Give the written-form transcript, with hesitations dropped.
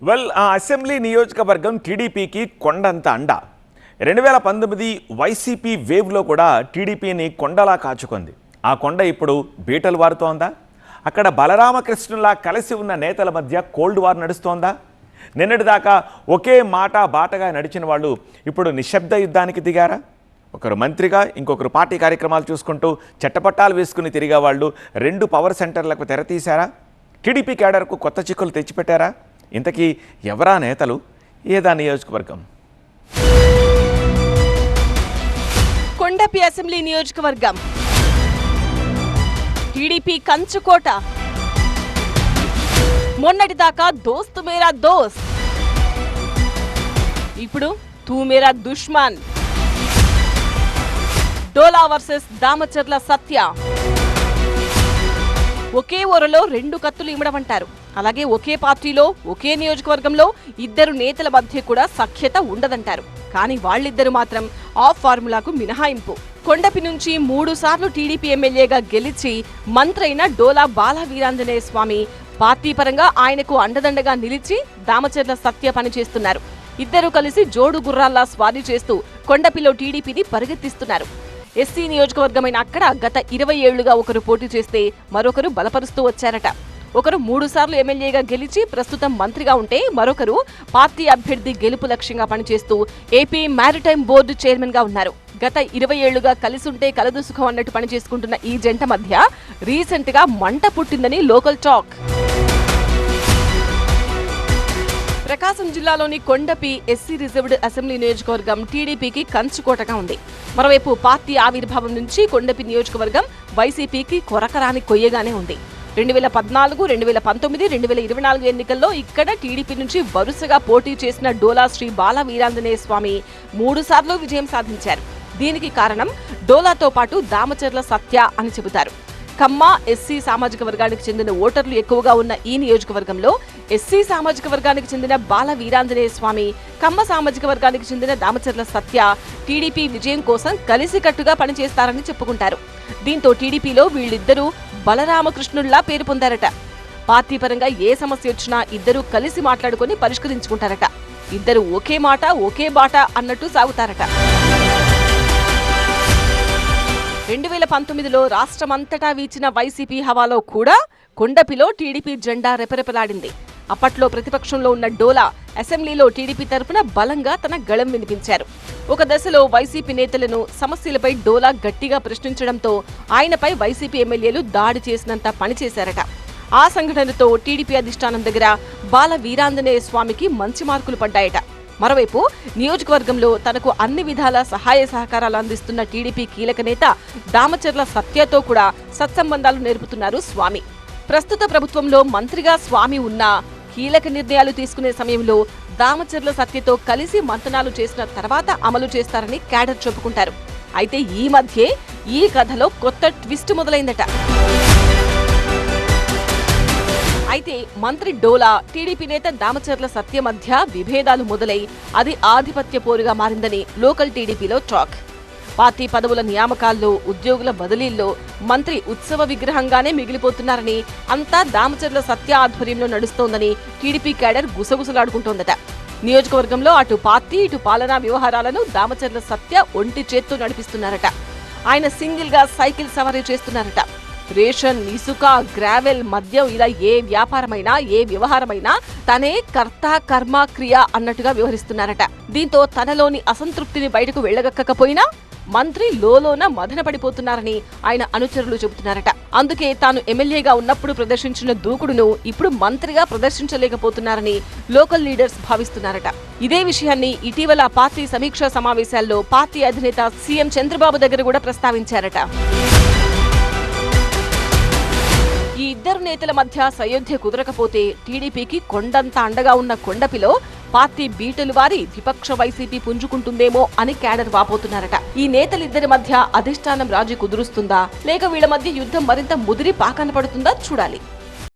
ఆ అసెంబ్లీ నియోజకవర్గం టీడీపీకి కొండంత అండ. 2019 వైసీపీ వేవ్లో కూడా టీడీపీని కొండలా కాచుకుంది. ఆ కొండ ఇప్పుడు బీటలు వారుతోందా? అక్కడ బలరామకృష్ణులా కలిసి ఉన్న నేతల మధ్య కోల్డ్ వార్ నడుస్తోందా? నిన్నటిదాకా ఒకే మాట బాటగా నడిచిన వాళ్ళు ఇప్పుడు నిశ్శబ్ద యుద్ధానికి దిగారా? ఒకరు మంత్రిగా, ఇంకొకరు పార్టీ కార్యక్రమాలు చూసుకుంటూ చట్టపట్టాలు వేసుకుని తిరిగే వాళ్ళు 2 పవర్ సెంటర్లకు తెరతీశారా? టీడీపీ కేడర్కు కొత్త చిక్కులు తెచ్చిపెట్టారా? ఇంతకీ ఎవరా నేతలు? ఏదా నియోజకవర్గం? కొండపి అసెంబ్లీ నియోజకవర్గం టీడీపీ కంచుకోట. మొన్నటిదాకా దోస్తు మేరా దోస్త్, ఇప్పుడు తూ మేరా దుష్మన్. డోలా వర్సెస్ దామచర్ల సత్య. ఒకే ఓరలో 2 కత్తులు ఇమ్మడమంటారు. అలాగే ఒకే పార్టీలో ఒకే నియోజకవర్గంలో 2 నేతల మధ్య కూడా సఖ్యత ఉండదంటారు. కానీ వాళ్ళిద్దరు మాత్రం ఆ ఫార్ములాకు మినహాయింపు. కొండపి నుంచి 3 సార్లు టీడీపీ ఎమ్మెల్యేగా గెలిచి మంత్రైన డోలా బాల వీరాంజనేయ స్వామి పార్టీ పరంగా ఆయనకు అండదండగా నిలిచి దామచర్ల సత్య పనిచేస్తున్నారు. ఇద్దరు కలిసి జోడు గుర్రాల్లా స్వారీ చేస్తూ కొండపిలో టీడీపీని పరిగెత్తిస్తున్నారు. ఎస్సీ నియోజకవర్గమైన అక్కడ గత 20 ఏళ్లుగా ఒకరు పోటీ చేస్తే మరొకరు బలపరుస్తూ వచ్చారట. ఒకరు 3 సార్లు ఎమ్మెల్యేగా గెలిచి ప్రస్తుతం మంత్రిగా ఉంటే మరొకరు పార్టీ అభ్యర్థి గెలుపు లక్ష్యంగా పనిచేస్తూ ఏపీ మ్యారిటైమ్ బోర్డు చైర్మన్ గా ఉన్నారు. గత 20 ఏళ్లుగా కలిసుంటే కలదు సుఖం అన్నట్టు పనిచేసుకుంటున్న ఈ జంట మధ్య రీసెంట్ గా మంట పుట్టిందని లోకల్ టాక్. ప్రకాశం జిల్లాలోని కొండపి ఎస్సీ రిజర్వ్డ్ అసెంబ్లీ నియోజకవర్గం టీడీపీకి కంచుకోటగా ఉంది. మరోవైపు పార్టీ ఆవిర్భావం నుంచి కొండపి నియోజకవర్గం వైసీపీకి కొరకరాని కొయ్యగానే ఉంది. 2014, 2019, 2024 ఎన్నికల్లో ఇక్కడ టీడీపీ నుంచి వరుసగా పోటీ చేసిన డోలా శ్రీ బాల వీరాంజనేయ స్వామి 3 సార్లు విజయం సాధించారు. దీనికి కారణం డోలాతో పాటు దామచర్ల సత్య అని చెబుతారు. కమ్మ ఎస్సీ సామాజిక వర్గానికి చెందిన ఓటర్లు ఎక్కువగా ఉన్న ఈ నియోజకవర్గంలో ఎస్సీ సామాజిక వర్గానికి చెందిన బాల వీరాంజనేయ స్వామి, కమ్మ సామాజిక వర్గానికి చెందిన దామచర్ల సత్య టీడీపీ విజయం కోసం కలిసికట్టుగా పనిచేస్తారని చెప్పుకుంటారు. దీంతో టీడీపీలో వీళ్ళిద్దరూ బలరామకృష్ణుల్లా పేరు పొందారట. పార్టీ పరంగా ఏ సమస్య వచ్చినా ఇద్దరూ కలిసి మాట్లాడుకుని పరిష్కరించుకుంటారట. ఇద్దరు ఒకే మాట ఒకే బాట అన్నట్టు సాగుతారట. 2019లో రాష్ట్రమంతటా వీచిన వైసీపీ హవాలో కూడా కొండపిలో టీడీపీ జెండా రెపరెపలాడింది. అప్పట్లో ప్రతిపక్షంలో ఉన్న డోలా అసెంబ్లీలో టీడీపీ తరపున బలంగా తన గళం వినిపించారు. ఒక దశలో వైసీపీ నేతలను సమస్యలపై డోలా గట్టిగా ప్రశ్నించడంతో ఆయనపై వైసీపీ ఎమ్మెల్యేలు దాడి చేసినంత పనిచేశారట. ఆ సంఘటనతో టీడీపీ అధిష్టానం దగ్గర బాల వీరాంజనేయ స్వామికి మంచి మార్కులు పడ్డాయట. మరోవైపు నియోజకవర్గంలో తనకు అన్ని విధాల సహాయ సహకారాలు అందిస్తున్న టీడీపీ కీలక నేత దామచర్ల సత్యతో కూడా సత్సంబంధాలు నేర్పుతున్నారు స్వామి. ప్రస్తుత ప్రభుత్వంలో మంత్రిగా స్వామి ఉన్నా కీలక నిర్ణయాలు తీసుకునే సమయంలో దామచర్ల సత్యతో కలిసి మంతనాలు చేసిన తర్వాత అమలు చేస్తారని క్యాడర్ చెప్పుకుంటారు. అయితే ఈ మధ్యే ఈ కథలో కొత్త ట్విస్ట్ మొదలైందట. అయితే మంత్రి డోలా, టీడీపీ నేత దామచర్ల సత్య మధ్య విభేదాలు మొదలై అది ఆధిపత్య పోరుగా మారిందని లోకల్ టీడీపీలో టాక్. పార్టీ పదవుల నియామకాల్లో, ఉద్యోగుల బదిలీల్లో మంత్రి ఉత్సవ విగ్రహంగానే మిగిలిపోతున్నారని, అంతా దామచర్ల సత్య ఆధ్వర్యంలో నడుస్తోందని టీడీపీ క్యాడర్ గుసగుసలాడుకుంటోందట. నియోజకవర్గంలో అటు పార్టీ ఇటు పాలనా వ్యవహారాలను దామచర్ల సత్య ఒంటి చేత్తో నడిపిస్తున్నారట. ఆయన సింగిల్ గా సైకిల్ సవారీ చేస్తున్నారట. రేషన్, ఇసుక, గ్రావెల్, మద్యం ఇలా ఏ వ్యాపారమైనా ఏ వ్యవహారమైనా తనే కర్త కర్మ క్రియ అన్నట్టుగా వ్యవహరిస్తున్నారట. దీంతో తనలోని అసంతృప్తిని బయటకు వెళ్లగక్కకపోయినా మంత్రి లోలోన మదన పడిపోతున్నారని ఆయన అనుచరులు చెబుతున్నారట. అందుకే తాను ఎమ్మెల్యేగా ఉన్నప్పుడు ప్రదర్శించిన దూకుడును ఇప్పుడు మంత్రిగా ప్రదర్శించలేకపోతున్నారని లోకల్ లీడర్స్ భావిస్తున్నారట. ఇదే విషయాన్ని ఇటీవల పార్టీ సమీక్షా సమావేశాల్లో పార్టీ అధినేత సీఎం చంద్రబాబు దగ్గర కూడా ప్రస్తావించారట. ఈ 2 నేతల మధ్య సయోధ్య కుదరకపోతే టీడీపీకి కొండంత అండగా ఉన్న కొండపిలో పార్టీ బీటలు వారి విపక్ష వైసీపీ పుంజుకుంటుందేమో అని క్యాడర్ వాపోతున్నారట. ఈ నేతలిద్దరి మధ్య అధిష్టానం రాజీ కుదురుస్తుందా, లేక వీళ్ల మధ్య యుద్ధం మరింత ముదిరి పాకన పడుతుందా చూడాలి.